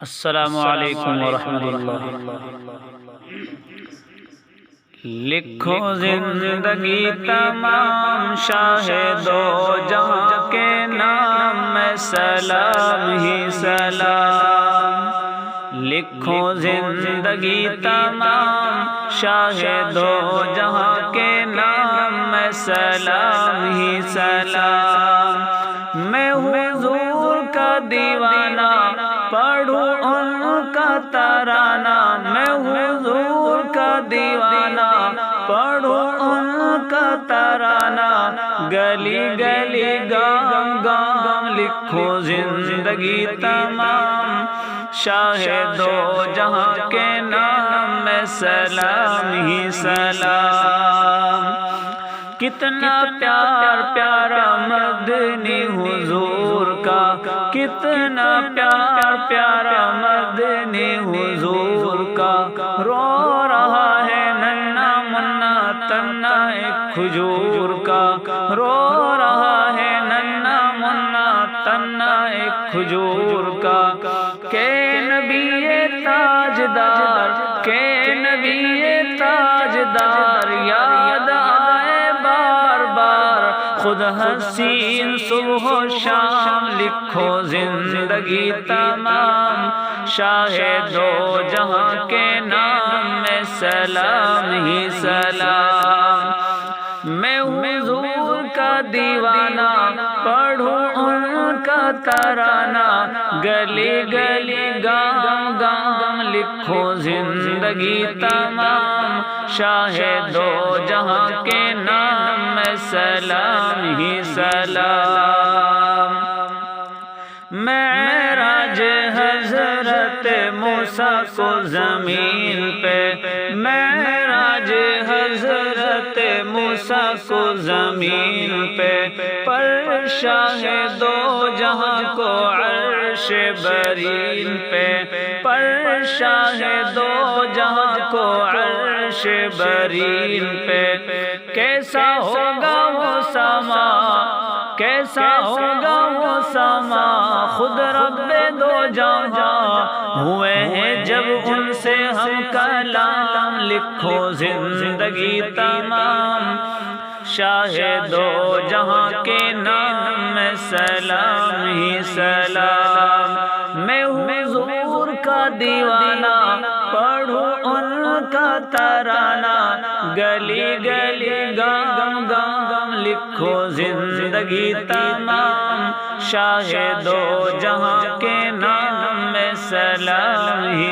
السلام علیکم ورحمۃ اللہ۔ لکھو زندگی تمام شاہ دو جہاں کے نام میں سلام ہی سلام۔ لکھو زندگی تمام شاہ دو جہاں کے نام میں سلام ہی سلام۔ میں حضور کا دیوانہ پڑھوں ان کا ترانہ، میں حضور کا دیوانہ پڑھوں ان کا ترانہ۔ گلی گلی گام گام لکھو زندگی تمام شاہ دو جہاں کے نام میں سلام ہی سلام۔ کتنا پیار پیارا مدنی حضور کا، کتنا پیار پیارا مدنی حضور کا۔ رو رہا ہے ننھا منا تنا ایک کھجور کا، رو رہا ہے ننھا منا تنا ایک کھجور کا۔ کہ نبی تاجدار، کہ نبی تاجدار یاد آئے بار بار، خود حسین صبح و شام لکھو زندگی تمام شاہ دو جہاں کے نام میں سلام ہی سلام۔ میں حضور کا دیوانہ پڑھوں ان کا ترانہ، گلی گلی گام گام لکھو زندگی تمام شاہ دو جہاں کے نام میں سلام ہی سلام۔ معراج حضرت موسیٰ کو زمین پہ، معراج حضرت موسیٰ کو زمین پہ، پر شاہ دو جہاں کو عرش برین پہ، پر شاہ دو جہاں کو عرش برین پہ۔ کیسا ہوگا وہ سما، کیسا ہوگا وہ سما، خود رب دو جہاں ہوئے ہیں جب ان سے ہم کلام۔ لکھو زندگی تمام شاہ دو جہاں کے نام میں سلام ہی سلام۔ میں حضور کا دیوانہ پڑھوں ان کا ترانہ، گلی گلی گام گام لکھو زندگی تمام شاہ دو جہاں کے نام میں سلام ہی